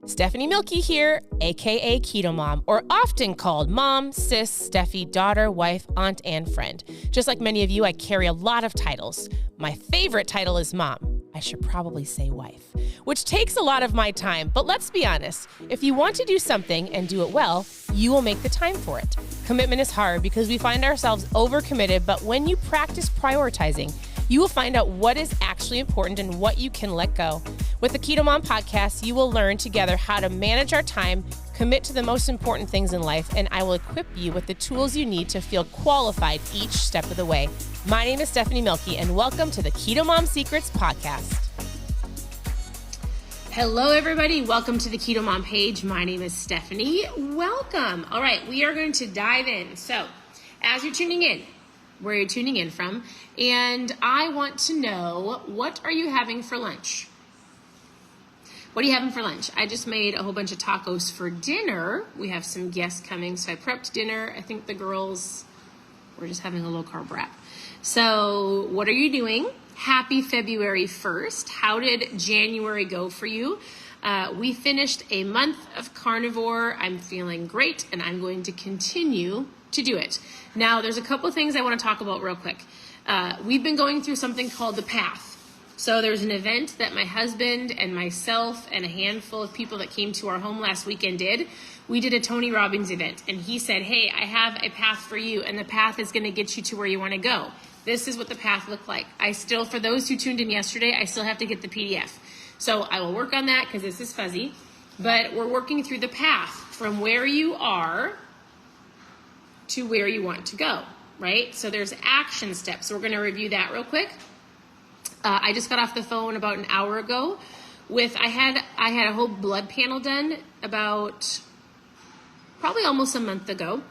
Stephanie Milky here, aka KetoMOM, or often called mom, sis, Steffi, daughter, wife, aunt, and friend. Just like many of you, I carry a lot of titles. My favorite title is mom. I should probably say wife, which takes a lot of my time. But let's be honest, if you want to do something and do it well, you will make the time for it. Commitment is hard because we find ourselves overcommitted, but when you practice prioritizing, you will find out what is actually important and what you can let go. With the KetoMOM podcast, you will learn together how to manage our time, commit to the most important things in life, and I will equip you with the tools you need to feel qualified each step of the way. My name is Stephanie Milky, and welcome to the KetoMOM Secrets podcast. Hello, everybody. Welcome to the KetoMOM page. My name is Stephanie. Welcome. All right, we are going to dive in. So, as you're tuning in, where you're tuning in from, and I want to know, what are you having for lunch? What are you having for lunch? I just made a whole bunch of tacos for dinner. We have some guests coming, so I prepped dinner. I think the girls were just having a low carb wrap. So what are you doing? Happy February 1st. How did January go for you? We finished a month of carnivore. I'm feeling great, and I'm going to continue to do it. Now, there's a couple things I want to talk about real quick. We've been going through something called the Path. So there's an event that my husband and myself and a handful of people that came to our home last weekend did. We did a Tony Robbins event, and he said, hey, I have a path for you, and the path is going to get you to where you want to go. This is what the path looked like. For those who tuned in yesterday, I still have to get the PDF. So I will work on that because this is fuzzy, but we're working through the path from where you are to where you want to go, right? So there's action steps. So we're going to review that real quick. I just got off the phone about an hour ago I had a whole blood panel done about probably almost a month ago.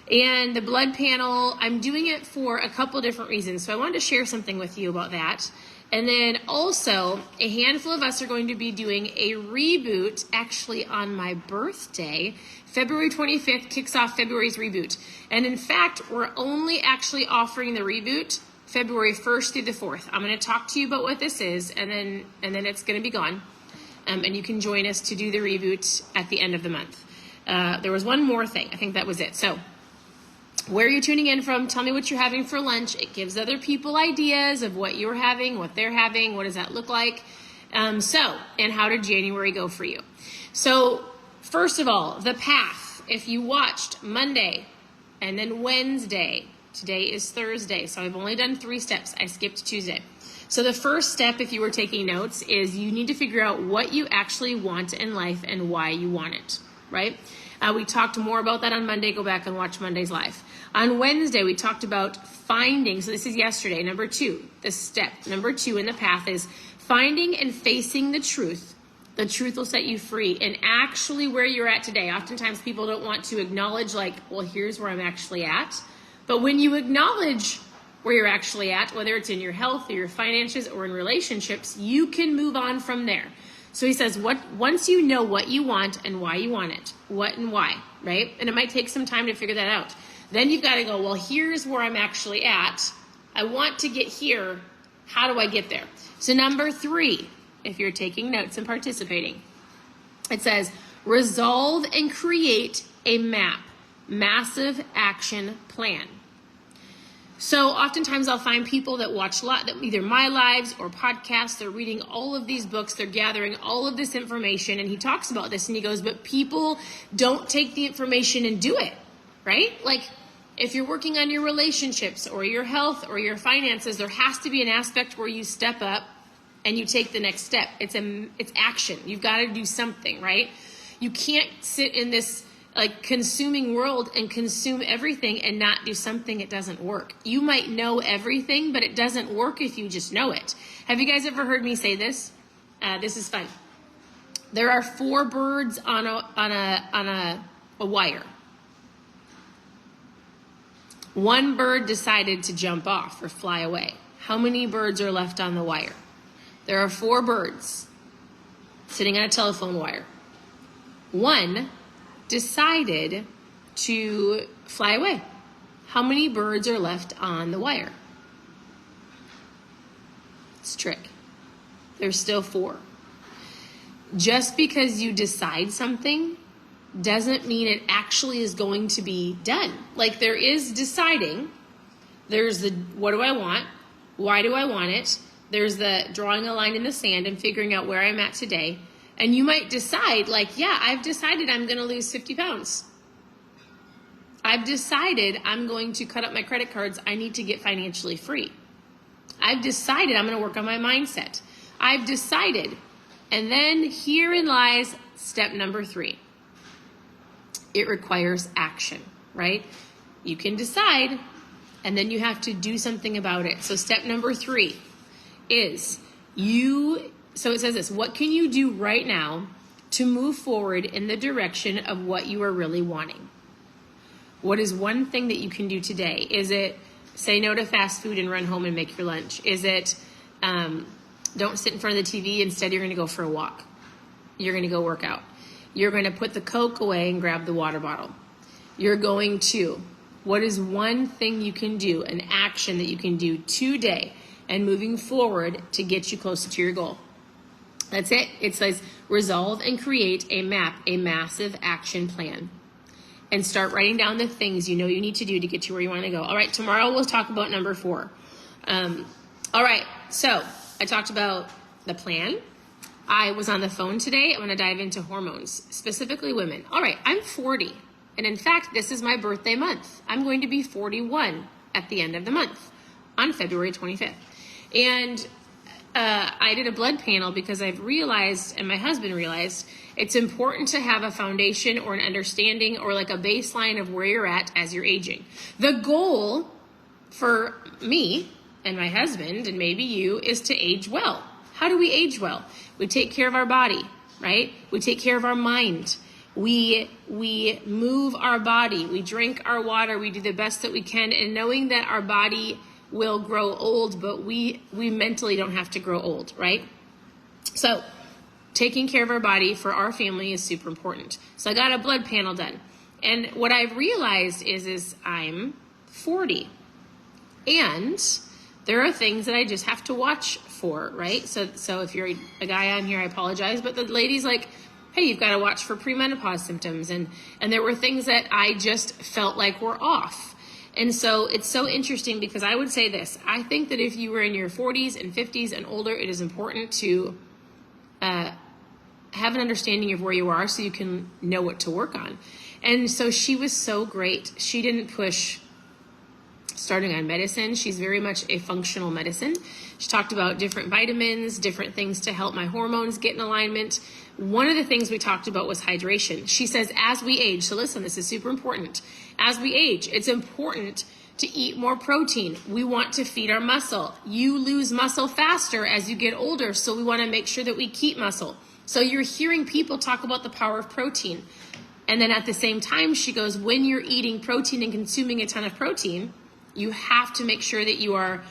And the blood panel, I'm doing it for a couple different reasons. So I wanted to share something with you about that. And then also, a handful of us are going to be doing a reboot actually on my birthday. February 25th kicks off February's reboot. And in fact, we're only actually offering the reboot February 1st through the 4th. I'm going to talk to you about what this is, and then it's going to be gone. And you can join us to do the reboot at the end of the month. There was one more thing. I think that was it. So where are you tuning in from? Tell me what you're having for lunch. It gives other people ideas of what you're having, what they're having, what does that look like. And how did January go for you? So first of all, the path. If you watched Monday and then Wednesday, today is Thursday, so I've only done 3 steps. I skipped Tuesday. So the first step, if you were taking notes, is you need to figure out what you actually want in life and why you want it, right? We talked more about that on Monday. Go back and watch Monday's live. On Wednesday, we talked about finding, so this is yesterday, number 2. The step number 2 in the path is finding and facing the truth. The truth will set you free. And actually where you're at today, oftentimes people don't want to acknowledge well, here's where I'm actually at. But when you acknowledge where you're actually at, whether it's in your health or your finances or in relationships, you can move on from there. So he says, once you know what you want and why you want it, what and why, right? And it might take some time to figure that out. Then you've got to go, well, here's where I'm actually at. I want to get here. How do I get there? So number 3, if you're taking notes and participating, it says, resolve and create a map, massive action plan. So oftentimes I'll find people that watch either my lives or podcasts. They're reading all of these books. They're gathering all of this information. And he talks about this and he goes, but people don't take the information and do it, right? Like if you're working on your relationships or your health or your finances, there has to be an aspect where you step up and you take the next step. It's action. You've got to do something, right? You can't sit in this consuming world and consume everything and not do something. It doesn't work. You might know everything, but it doesn't work if you just know it. Have you guys ever heard me say this? This is fun. There are 4 birds on a wire. One bird decided to jump off or fly away. How many birds are left on the wire? There are 4 birds sitting on a telephone wire. One decided to fly away. How many birds are left on the wire? It's a trick. There's still 4. just because you decide something doesn't mean it actually is going to be done. Like, there is deciding. There's the, what do I want? Why do I want it? There's the drawing a line in the sand and figuring out where I'm at today. And you might decide, like, yeah, I've decided I'm going to lose 50 pounds. I've decided I'm going to cut up my credit cards. I need to get financially free. I've decided I'm going to work on my mindset. I've decided. And then herein lies step number 3. It requires action, right? You can decide, and then you have to do something about it. So step number 3 is so it says this: what can you do right now to move forward in the direction of what you are really wanting? What is one thing that you can do today? Is it say no to fast food and run home and make your lunch? Is it don't sit in front of the TV, instead you're going to go for a walk? You're going to go work out. You're going to put the Coke away and grab the water bottle. You're going to, what is one thing you can do, an action that you can do today and moving forward to get you closer to your goal? That's it. It says resolve and create a map, a massive action plan. And start writing down the things you know you need to do to get to where you want to go. All right, tomorrow we'll talk about number 4. All right, so I talked about the plan. I was on the phone today. I'm going to dive into hormones, specifically women. All right, I'm 40. And in fact, this is my birthday month. I'm going to be 41 at the end of the month on February 25th. And I did a blood panel because I've realized, and my husband realized, it's important to have a foundation or an understanding or like a baseline of where you're at as you're aging. The goal for me and my husband, and maybe you, is to age well. How do we age well? We take care of our body, right? We take care of our mind. We move our body. We drink our water. We do the best that we can, and knowing that our body will grow old, but we mentally don't have to grow old, right? So taking care of our body for our family is super important. So I got a blood panel done. And what I've realized is I'm 40. And there are things that I just have to watch for, right? So if you're a guy on here, I apologize. But the ladies, like, hey, you've got to watch for premenopause symptoms. And there were things that I just felt like were off. And so it's so interesting because I would say this. I think that if you were in your 40s and 50s and older, it is important to have an understanding of where you are so you can know what to work on. And so she was so great. She didn't push starting on medicine. She's very much a functional medicine. She talked about different vitamins, different things to help my hormones get in alignment. One of the things we talked about was hydration. She says, as we age, so listen, this is super important. As we age, it's important to eat more protein. We want to feed our muscle. You lose muscle faster as you get older, so we want to make sure that we keep muscle. So you're hearing people talk about the power of protein. And then at the same time, she goes, when you're eating protein and consuming a ton of protein, you have to make sure that you are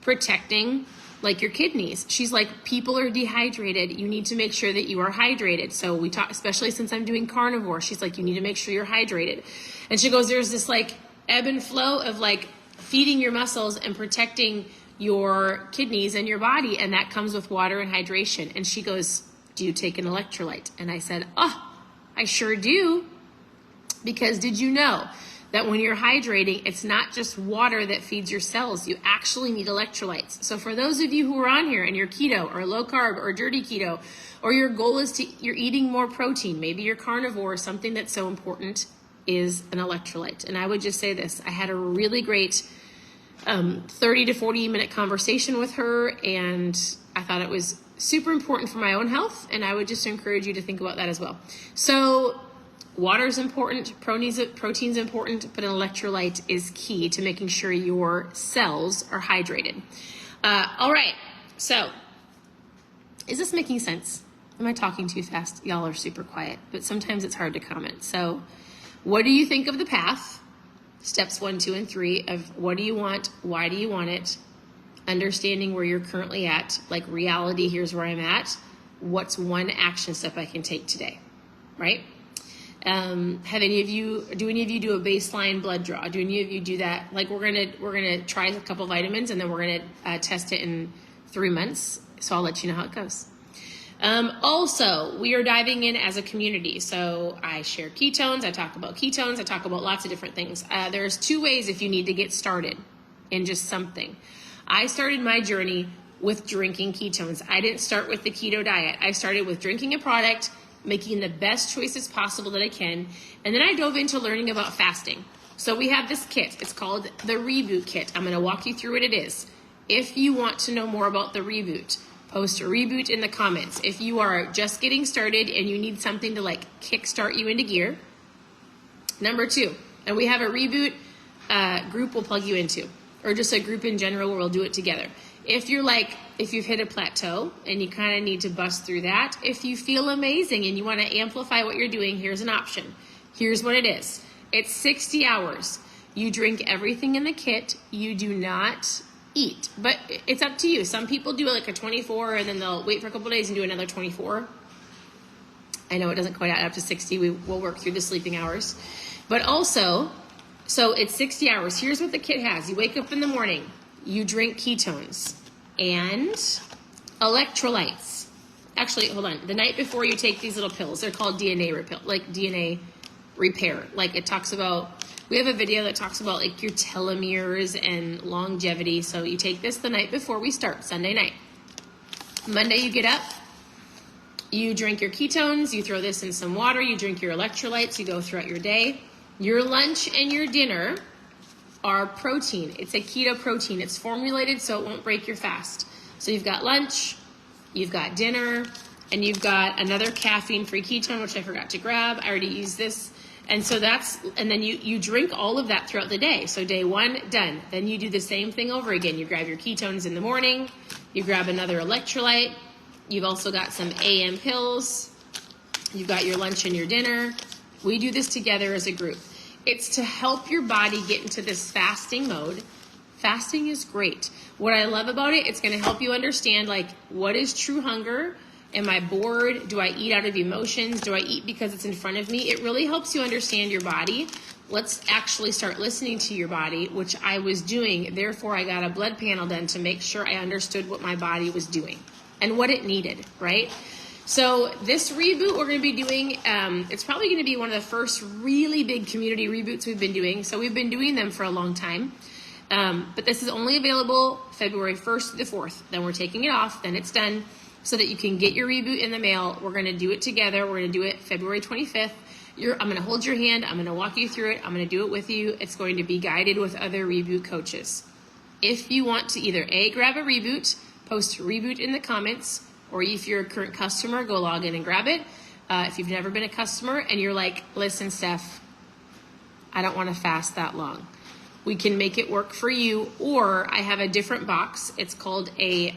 protecting like your kidneys. She's like, people are dehydrated. You need to make sure that you are hydrated. So we talk, especially since I'm doing carnivore, she's like, you need to make sure you're hydrated. And she goes, there's this like ebb and flow of like feeding your muscles and protecting your kidneys and your body. And that comes with water and hydration. And she goes, do you take an electrolyte? And I said, oh, I sure do. Because did you know that when you're hydrating, it's not just water that feeds your cells. You actually need electrolytes. So for those of you who are on here and you're keto or low carb or dirty keto, or your goal is you're eating more protein, maybe you're carnivore, something that's so important is an electrolyte. And I would just say this, I had a really great 30 to 40 minute conversation with her, and I thought it was super important for my own health, and I would just encourage you to think about that as well. So water is important, protein's important, but an electrolyte is key to making sure your cells are hydrated. All right, so is this making sense? Am I talking too fast? Y'all are super quiet, but sometimes it's hard to comment. So what do you think of the path? Steps 1, 2, and 3 of what do you want? Why do you want it? Understanding where you're currently at, like reality, here's where I'm at. What's one action step I can take today, right? Do any of you do a baseline blood draw? Do any of you do that? Like we're gonna try a couple vitamins and then we're gonna test it in 3 months. So I'll let you know how it goes. Also, we are diving in as a community. So I share ketones. I talk about ketones. I talk about lots of different things. There's 2 ways if you need to get started in just something. I started my journey with drinking ketones. I didn't start with the keto diet. I started with drinking a product, making the best choices possible that I can. And then I dove into learning about fasting. So we have this kit. It's called the Reboot Kit. I'm going to walk you through what it is. If you want to know more about the Reboot, post a Reboot in the comments. If you are just getting started and you need something to like kickstart you into gear. Number 2, and we have a Reboot group we'll plug you into, or just a group in general where we'll do it together. If you've hit a plateau and you kind of need to bust through that, if you feel amazing and you want to amplify what you're doing, here's an option. Here's what it is. It's 60 hours. You drink everything in the kit. You do not eat, but it's up to you. Some people do like a 24 and then they'll wait for a couple days and do another 24. I know it doesn't quite add up to 60. We will work through the sleeping hours, but also, so it's 60 hours. Here's what the kit has. You wake up in the morning, you drink ketones and electrolytes. Actually, hold on. The night before you take these little pills, they're called DNA repair. Like it talks about, we have a video that talks about like your telomeres and longevity. So you take this the night before we start, Sunday night. Monday you get up, you drink your ketones, you throw this in some water, you drink your electrolytes, you go throughout your day. Your lunch and your dinner are protein. It's a keto protein. It's formulated so it won't break your fast. So you've got lunch, you've got dinner, and you've got another caffeine-free ketone, which I forgot to grab. I already used this. And so and then you drink all of that throughout the day. So day 1, done. Then you do the same thing over again. You grab your ketones in the morning, you grab another electrolyte, you've also got some AM pills, you've got your lunch and your dinner. We do this together as a group. It's to help your body get into this fasting mode. Fasting is great. What I love about it, it's going to help you understand like what is true hunger. Am I bored? Do I eat out of emotions? Do I eat because it's in front of me? It really helps you understand your body. Let's actually start listening to your body, which I was doing. Therefore, I got a blood panel done to make sure I understood what my body was doing and what it needed, right? So this reboot we're going to be doing, it's probably going to be one of the first really big community reboots we've been doing. So we've been doing them for a long time. But this is only available February 1st to the 4th. Then we're taking it off. Then it's done. So that you can get your reboot in the mail. We're going to do it together. We're going to do it February 25th. I'm going to hold your hand. I'm going to walk you through it. I'm going to do it with you. It's going to be guided with other reboot coaches. If you want to either grab a reboot, post reboot in the comments, or if you're a current customer, go log in and grab it. If you've never been a customer and you're like, listen, Steph, I don't want to fast that long. We can make it work for you. Or I have a different box. It's called a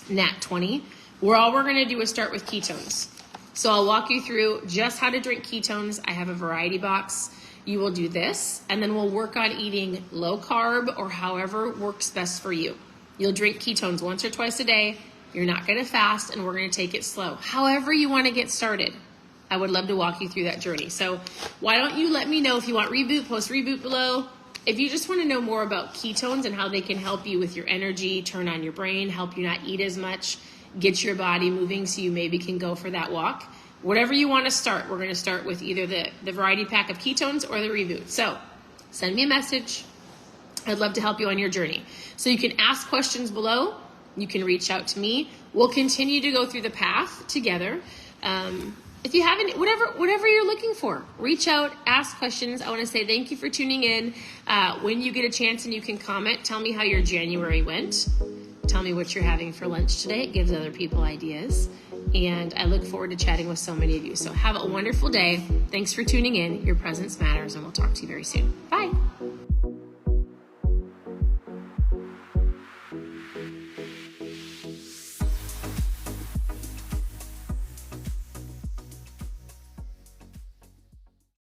Nat 20, where all we're going to do is start with ketones. So I'll walk you through just how to drink ketones. I have a variety box. You will do this, and then we'll work on eating low carb or however works best for you. You'll drink ketones once or twice a day. You're not going to fast, and we're going to take it slow. However you want to get started, I would love to walk you through that journey. So why don't you let me know if you want reboot, post reboot below. If you just want to know more about ketones and how they can help you with your energy, turn on your brain, help you not eat as much, get your body moving so you maybe can go for that walk, whatever you want to start, we're going to start with either the variety pack of ketones or the reboot. So send me a message. I'd love to help you on your journey. So you can ask questions below. You can reach out to me. We'll continue to go through the path together. If you have any, whatever you're looking for, reach out, ask questions. I want to say thank you for tuning in. When you get a chance and you can comment, tell me how your January went. Tell me what you're having for lunch today. It gives other people ideas. And I look forward to chatting with so many of you. So have a wonderful day. Thanks for tuning in. Your presence matters, and we'll talk to you very soon. Bye.